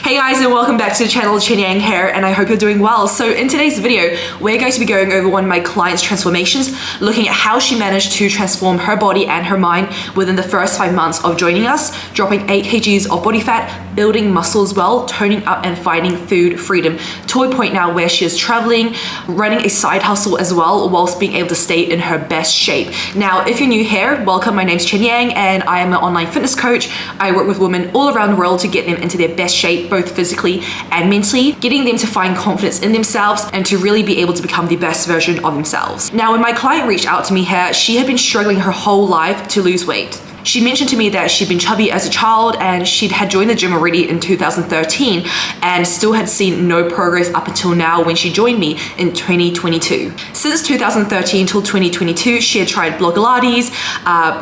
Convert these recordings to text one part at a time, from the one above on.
Hey guys, and welcome back to the channel Chen Yang here, and I hope you're doing well. So in today's video, we're going to be going over one of my clients' transformations, looking at how she managed to transform her body and her mind within the first 5 months of joining us, dropping 8 kgs of body fat, building muscle as well, toning up and finding food freedom to a point now where she is traveling, running a side hustle as well, whilst being able to stay in her best shape. Now, if you're new here, welcome. My name's Chen Yang and I am an online fitness coach. I work with women all around the world to get them into their best shape, both physically and mentally, getting them to find confidence in themselves and to really be able to become the best version of themselves. Now, when my client reached out to me here, she had been struggling her whole life to lose weight. She mentioned to me that she'd been chubby as a child and she'd had joined the gym already in 2013 and still had seen no progress up until now when she joined me in 2022. Since 2013 till 2022, she had tried Lovelies,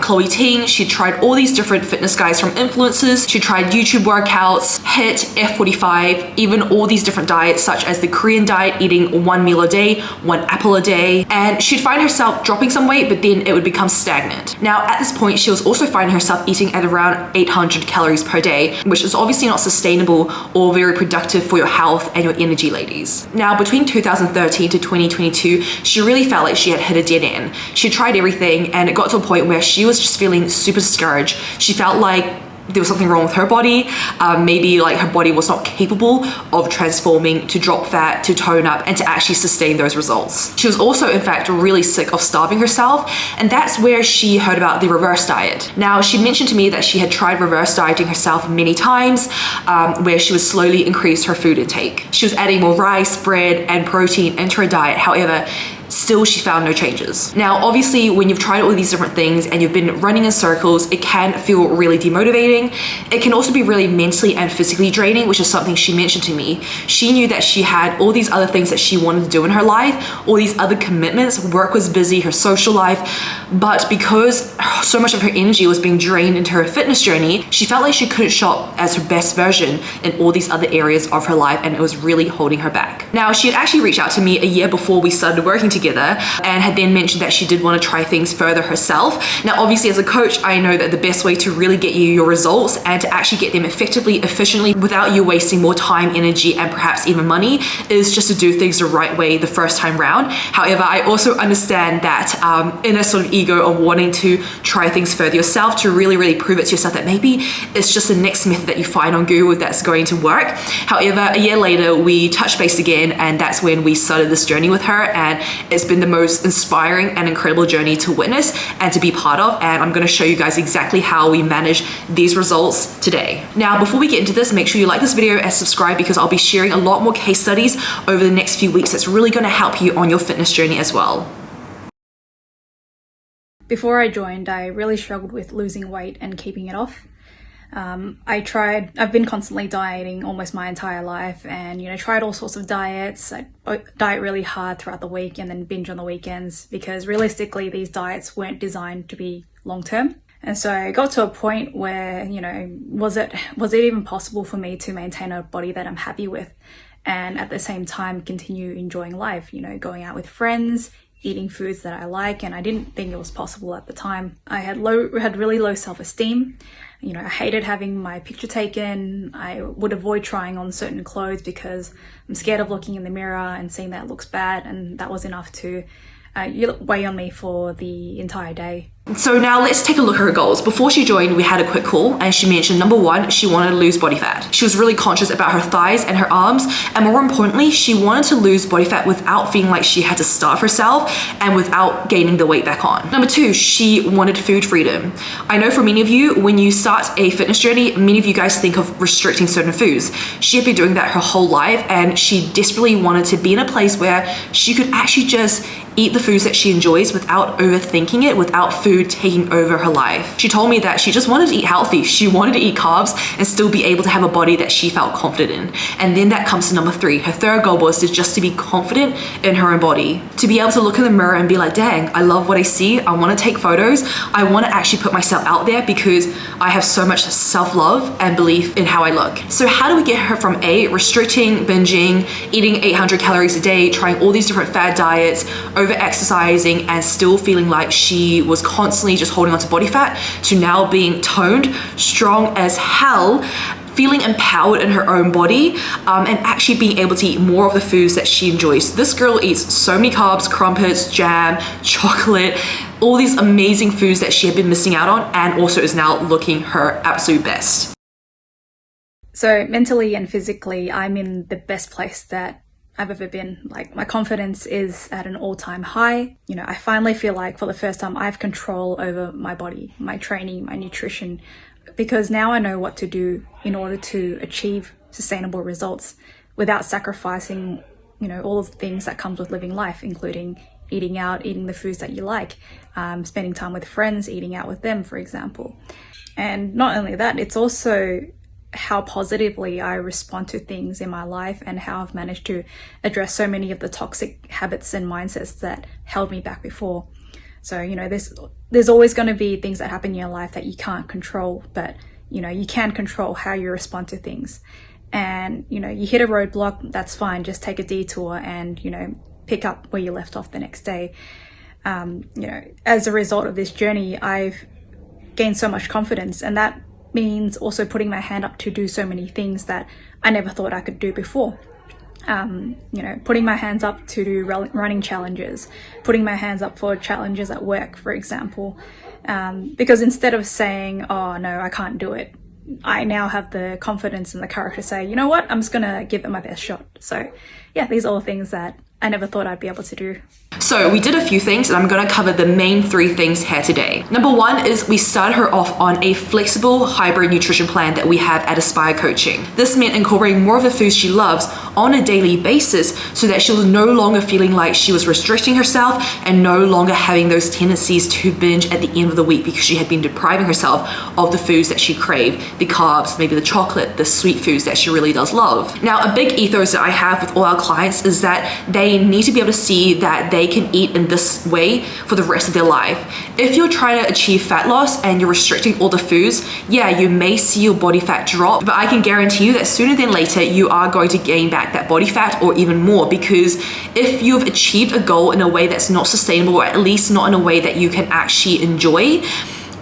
Chloe Ting, she tried all these different fitness guys from influencers, she tried YouTube workouts, HIIT, F45, even all these different diets such as the Korean diet, eating 1 meal a day, 1 apple a day, and she'd find herself dropping some weight, but then it would become stagnant. Now, at this point, she was also finding herself eating at around 800 calories per day, which is obviously not sustainable or very productive for your health and your energy, ladies. Now, between 2013 to 2022, she really felt like she had hit a dead end. She tried everything and it got to a point where she was just feeling super discouraged. She felt like there was something wrong with her body. Maybe like her body was not capable of transforming to drop fat, to tone up, and to actually sustain those results. She was also, in fact, really sick of starving herself, and that's where she heard about the reverse diet. Now, she mentioned to me that she had tried reverse dieting herself many times, where she would slowly increase her food intake. She was adding more rice, bread, and protein into her diet. However, still she found no changes. Now, obviously, when you've tried all these different things and you've been running in circles, it can feel really demotivating. It can also be really mentally and physically draining, which is something she mentioned to me. She knew that she had all these other things that she wanted to do in her life, all these other commitments. Work was busy, her social life, but because so much of her energy was being drained into her fitness journey, she felt like she couldn't show up as her best version in all these other areas of her life, and it was really holding her back. Now, she had actually reached out to me a year before we started working together and had then mentioned that she did want to try things further herself. Now, obviously, as a coach, I know that the best way to really get you your results and to actually get them effectively, efficiently, without you wasting more time, energy, and perhaps even money, is just to do things the right way the first time round. However, I also understand that inner sort of ego of wanting to try things further yourself, to really prove it to yourself that maybe it's just the next method that you find on Google that's going to work. However, a year later, we touched base again, and that's when we started this journey with her, and it's been the most inspiring and incredible journey to witness and to be part of, and I'm going to show you guys exactly how we manage these results today. Now, before we get into this, make sure you like this video and subscribe, because I'll be sharing a lot more case studies over the next few weeks that's really going to help you on your fitness journey as well. Before I joined, I really struggled with losing weight and keeping it off. I've been constantly dieting almost my entire life, and tried all sorts of diets. I diet really hard throughout the week and then binge on the weekends, because realistically these diets weren't designed to be long-term. And so I got to a point where, was it even possible for me to maintain a body that I'm happy with and at the same time continue enjoying life, going out with friends, eating foods that I like? And I didn't think it was possible at the time. I had really low self-esteem. I hated having my picture taken. I would avoid trying on certain clothes because I'm scared of looking in the mirror and seeing that it looks bad, and that was enough to weigh on me for the entire day. So now let's take a look at her goals. Before she joined, we had a quick call, and she mentioned number 1, she wanted to lose body fat. She was really conscious about her thighs and her arms, and more importantly, she wanted to lose body fat without feeling like she had to starve herself and without gaining the weight back on. Number 2, she wanted food freedom. I know for many of you, when you start a fitness journey, many of you guys think of restricting certain foods. She had been doing that her whole life, and she desperately wanted to be in a place where she could actually just eat the foods that she enjoys without overthinking it, without food taking over her life. She told me that she just wanted to eat healthy. She wanted to eat carbs and still be able to have a body that she felt confident in. And then that comes to number 3. Her third goal was to be confident in her own body. To be able to look in the mirror and be like, dang, I love what I see. I want to take photos. I want to actually put myself out there because I have so much self-love and belief in how I look. So how do we get her from A, restricting, binging, eating 800 calories a day, trying all these different fad diets, over exercising, and still feeling like she was constantly just holding on to body fat, to now being toned, strong as hell, feeling empowered in her own body, and actually being able to eat more of the foods that she enjoys. This girl eats so many carbs, crumpets, jam, chocolate, all these amazing foods that she had been missing out on, and also is now looking her absolute best. So mentally and physically, I'm in the best place that I've ever been. Like, my confidence is at an all-time high. You know, I finally feel like for the first time I have control over my body, my training, my nutrition, because now I know what to do in order to achieve sustainable results without sacrificing, you know, all of the things that comes with living life, including eating out, eating the foods that you like, spending time with friends, eating out with them, for example. And not only that, it's also how positively I respond to things in my life and how I've managed to address so many of the toxic habits and mindsets that held me back before. So, you know, there's always going to be things that happen in your life that you can't control, but, you know, you can control how you respond to things. And, you know, you hit a roadblock, that's fine. Just take a detour and, you know, pick up where you left off the next day. You know, as a result of this journey, I've gained so much confidence, and that means also putting my hand up to do so many things that I never thought I could do before. You know, putting my hands up to do running challenges, putting my hands up for challenges at work, for example, because instead of saying, oh no, I can't do it, I now have the confidence and the courage to say, you know what, I'm just gonna give it my best shot. So yeah, these are all things that I never thought I'd be able to do. So we did a few things, and I'm going to cover the main 3 things here today. Number 1 is we started her off on a flexible hybrid nutrition plan that we have at Aspire Coaching. This meant incorporating more of the foods she loves on a daily basis so that she was no longer feeling like she was restricting herself and no longer having those tendencies to binge at the end of the week because she had been depriving herself of the foods that she craved, the carbs, maybe the chocolate, the sweet foods that she really does love. Now, a big ethos that I have with all our clients is that they need to be able to see that they can eat in this way for the rest of their life. If you're trying to achieve fat loss and you're restricting all the foods, yeah, you may see your body fat drop, but I can guarantee you that sooner than later, you are going to gain back that body fat or even more, because if you've achieved a goal in a way that's not sustainable, or at least not in a way that you can actually enjoy,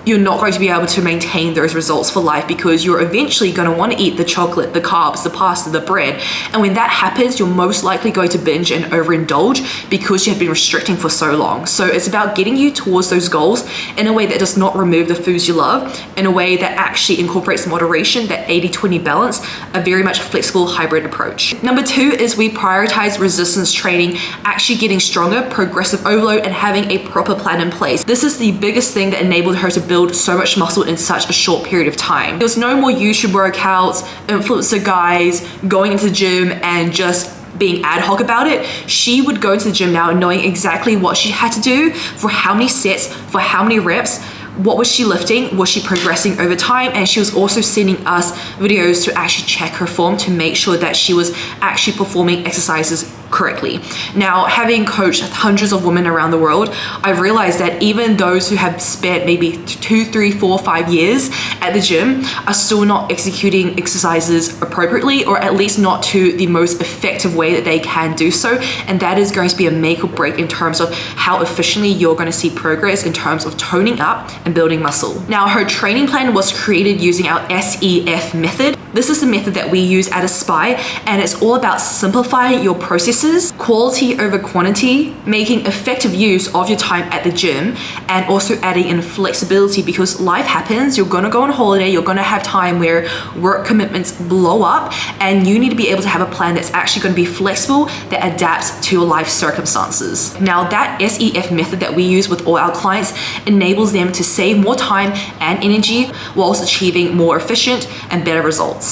you're not going to be able to maintain those results for life, because you're eventually going to want to eat the chocolate, the carbs, the pasta, the bread. And when that happens, you're most likely going to binge and overindulge because you have been restricting for so long. So it's about getting you towards those goals in a way that does not remove the foods you love, in a way that actually incorporates moderation, that 80-20 balance, a very much flexible hybrid approach. Number 2 is we prioritize resistance training, actually getting stronger, progressive overload, and having a proper plan in place. This is the biggest thing that enabled her to build so much muscle in such a short period of time. There was no more YouTube workouts, influencer guys, going into the gym and just being ad hoc about it. She would go to the gym now knowing exactly what she had to do, for how many sets, for how many reps. What was she lifting? Was she progressing over time? And she was also sending us videos to actually check her form to make sure that she was actually performing exercises correctly. Now, having coached hundreds of women around the world, I've realized that even those who have spent maybe 2, 3, 4, 5 years at the gym are still not executing exercises appropriately, or at least not to the most effective way that they can do so. And that is going to be a make or break in terms of how efficiently you're going to see progress in terms of toning up and building muscle. Now, her training plan was created using our SEF method. This is the method that we use at Aspire, and it's all about simplifying your processes, quality over quantity, making effective use of your time at the gym, and also adding in flexibility, because life happens. You're gonna go on holiday, you're gonna have time where work commitments blow up, and you need to be able to have a plan that's actually gonna be flexible, that adapts to your life circumstances. Now, that SEF method that we use with all our clients enables them to save more time and energy whilst achieving more efficient and better results.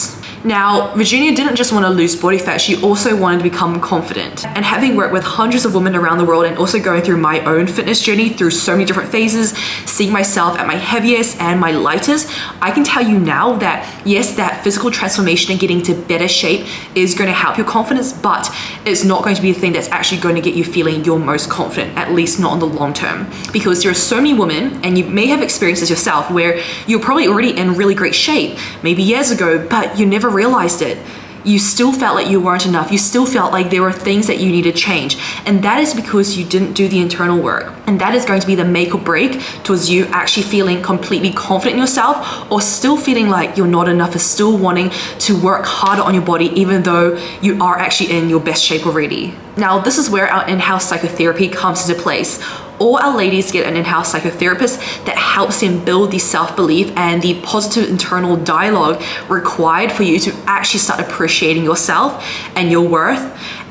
Now, Virginia didn't just want to lose body fat, she also wanted to become confident. And having worked with hundreds of women around the world, and also going through my own fitness journey through so many different phases, seeing myself at my heaviest and my lightest, I can tell you now that yes, that physical transformation and getting to better shape is going to help your confidence, but it's not going to be the thing that's actually going to get you feeling your most confident, at least not in the long term. Because there are so many women, and you may have experienced this yourself, where you're probably already in really great shape, maybe years ago, but you never realized it. you still felt like you weren't enough. You still felt like there were things that you needed to change. And that is because you didn't do the internal work. And that is going to be the make or break towards you actually feeling completely confident in yourself, or still feeling like you're not enough, or still wanting to work harder on your body even though you are actually in your best shape already. Now, this is where our in-house psychotherapy comes into place. All our ladies get an in-house psychotherapist that helps them build the self-belief and the positive internal dialogue required for you to actually start appreciating yourself and your worth,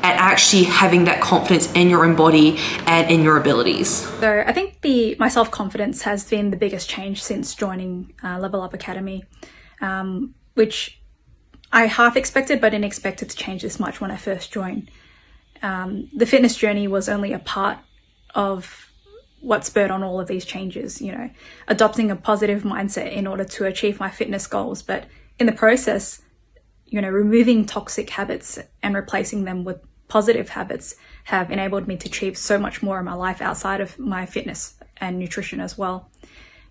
and actually having that confidence in your own body and in your abilities. So I think my self-confidence has been the biggest change since joining Level Up Academy, which I half expected, but didn't expect it to change this much when I first joined. The fitness journey was only a part of what spurred on all of these changes, adopting a positive mindset in order to achieve my fitness goals. But in the process, removing toxic habits and replacing them with positive habits have enabled me to achieve so much more in my life outside of my fitness and nutrition as well.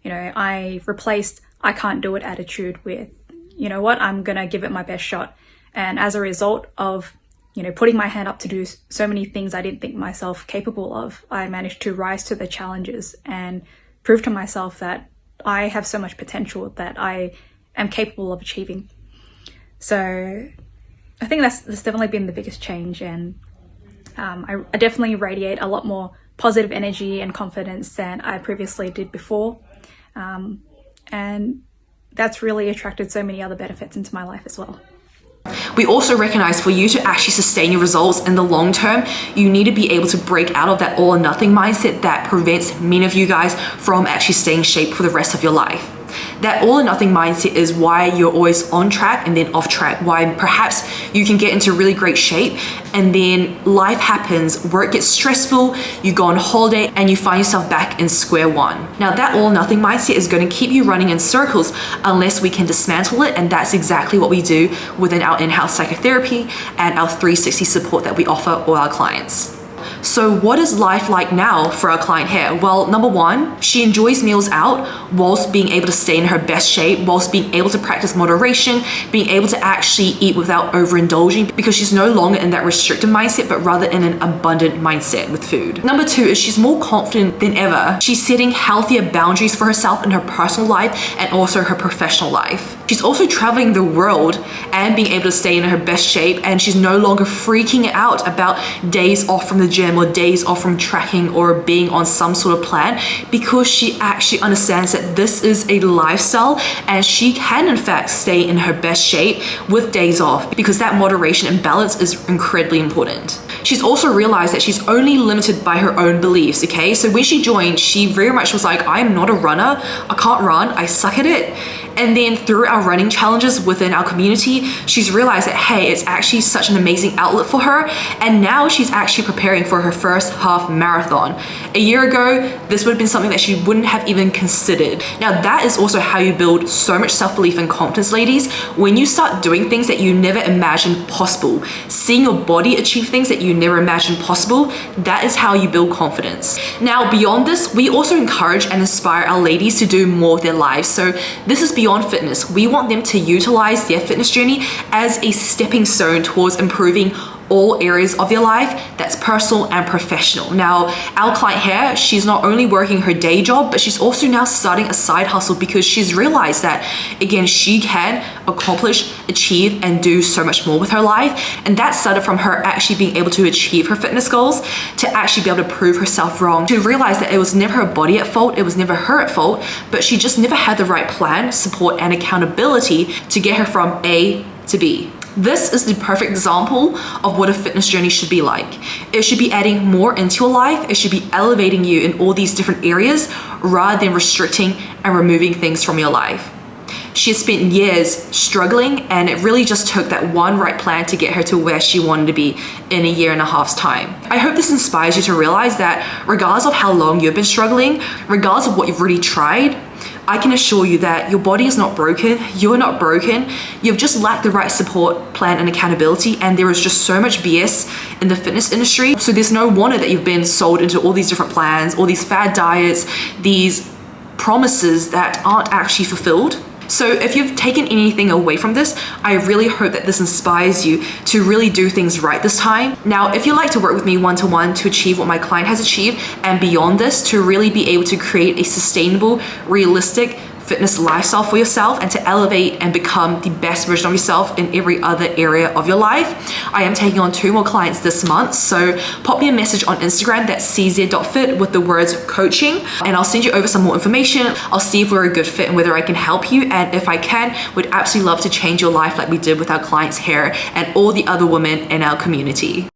I replaced I can't do it attitude with, I'm going to give it my best shot. And as a result of putting my hand up to do so many things I didn't think myself capable of, I managed to rise to the challenges and prove to myself that I have so much potential that I am capable of achieving. So I think that's definitely been the biggest change, and I definitely radiate a lot more positive energy and confidence than I previously did before. And that's really attracted so many other benefits into my life as well. We also recognize for you to actually sustain your results in the long term, you need to be able to break out of that all or nothing mindset that prevents many of you guys from actually staying in shape for the rest of your life. That all or nothing mindset is why you're always on track and then off track, why perhaps you can get into really great shape and then life happens, work gets stressful, you go on holiday and you find yourself back in square one. Now that all or nothing mindset is going to keep you running in circles unless we can dismantle it, and that's exactly what we do within our in-house psychotherapy and our 360 support that we offer all our clients. So what is life like now for our client here? Well, number one, she enjoys meals out whilst being able to stay in her best shape, whilst being able to practice moderation, being able to actually eat without overindulging, because she's no longer in that restrictive mindset, but rather in an abundant mindset with food. Number two is she's more confident than ever. She's setting healthier boundaries for herself in her personal life and also her professional life. She's also traveling the world and being able to stay in her best shape, and she's no longer freaking out about days off from the gym or days off from tracking or being on some sort of plan, because she actually understands that this is a lifestyle and she can in fact stay in her best shape with days off, because that moderation and balance is incredibly important. She's also realized that she's only limited by her own beliefs, okay? So when she joined, she very much was like, I'm not a runner, I can't run, I suck at it. And then through our running challenges within our community, she's realized that, hey, it's actually such an amazing outlet for her. And now she's actually preparing for her first half marathon. A year ago, this would have been something that she wouldn't have even considered. Now that is also how you build so much self-belief and confidence, ladies. When you start doing things that you never imagined possible, seeing your body achieve things that you never imagined possible, that is how you build confidence. Now, beyond this, we also encourage and inspire our ladies to do more with their lives. So this is beyond fitness. We want them to utilize their fitness journey as a stepping stone towards improving all areas of their life, that's personal and professional. Now, our client here, she's not only working her day job, but she's also now starting a side hustle because she's realized that, again, she can accomplish, achieve, and do so much more with her life. And that started from her actually being able to achieve her fitness goals, to actually be able to prove herself wrong, to realize that it was never her body at fault, it was never her at fault, but she just never had the right plan, support, and accountability to get her from A to B. This is the perfect example of what a fitness journey should be like. It should be adding more into your life. It should be elevating you in all these different areas rather than restricting and removing things from your life. She has spent years struggling, and it really just took that one right plan to get her to where she wanted to be in a year and a half's time. I hope this inspires you to realize that regardless of how long you've been struggling, regardless of what you've already tried, I can assure you that your body is not broken, you're not broken, you've just lacked the right support, plan, and accountability, and there is just so much BS in the fitness industry. So there's no wonder that you've been sold into all these different plans, all these fad diets, these promises that aren't actually fulfilled. So if you've taken anything away from this, I really hope that this inspires you to really do things right this time. Now, if you'd like to work with me one-to-one to achieve what my client has achieved and beyond this, to really be able to create a sustainable, realistic fitness lifestyle for yourself and to elevate and become the best version of yourself in every other area of your life, I am taking on 2 more clients this month. So pop me a message on Instagram, that's cz.fit with the words coaching, and I'll send you over some more information. I'll see if we're a good fit and whether I can help you, and if I can, would absolutely love to change your life like we did with our clients here and all the other women in our community.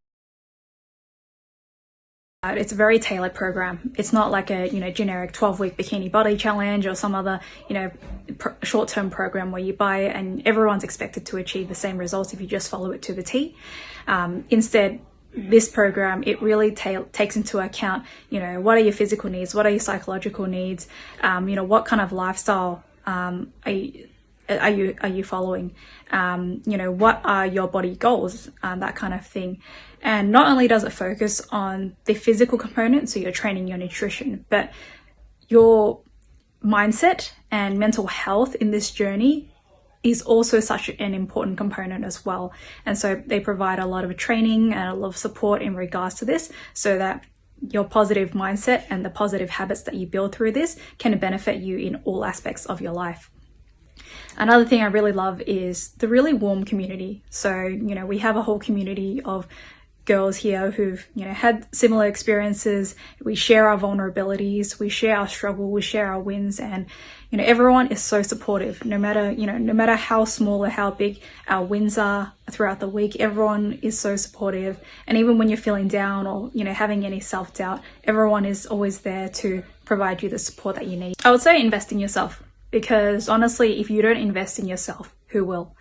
It's a very tailored program. It's not like a generic 12-week bikini body challenge or some other short-term program where you buy it and everyone's expected to achieve the same results if you just follow it to the T. Instead, this program, it really takes into account what are your physical needs, what are your psychological needs, what kind of lifestyle are you following, what are your body goals, that kind of thing. And not only does it focus on the physical component, so your training, your nutrition, but your mindset and mental health in this journey is also such an important component as well. And so they provide a lot of training and a lot of support in regards to this, so that your positive mindset and the positive habits that you build through this can benefit you in all aspects of your life. Another thing I really love is the really warm community. So, we have a whole community of girls here who've, had similar experiences. We share our vulnerabilities, we share our struggle, we share our wins, and, everyone is so supportive. No matter how small or how big our wins are throughout the week, everyone is so supportive. And even when you're feeling down or, having any self-doubt, everyone is always there to provide you the support that you need. I would say invest in yourself, because honestly, if you don't invest in yourself, who will?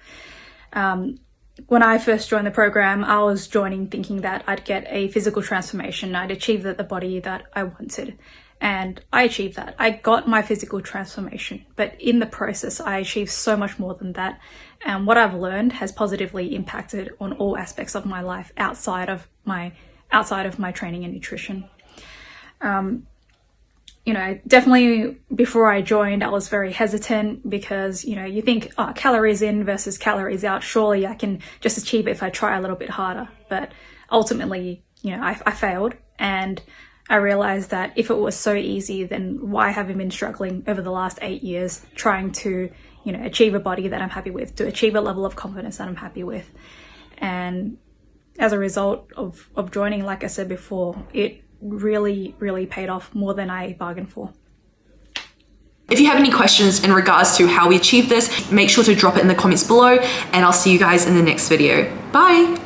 When I first joined the program, I was joining thinking that I'd get a physical transformation. I'd achieve the body that I wanted. And I achieved that. I got my physical transformation. But in the process, I achieved so much more than that. And what I've learned has positively impacted on all aspects of my life outside of my training and nutrition. Definitely before I joined, I was very hesitant because, you think, calories in versus calories out. Surely I can just achieve it if I try a little bit harder. But ultimately, I failed, and I realized that if it was so easy, then why have I been struggling over the last 8 years trying to, achieve a body that I'm happy with, to achieve a level of confidence that I'm happy with. And as a result of joining, like I said before, it really, really paid off more than I bargained for. If you have any questions in regards to how we achieve this, make sure to drop it in the comments below, and I'll see you guys in the next video. Bye!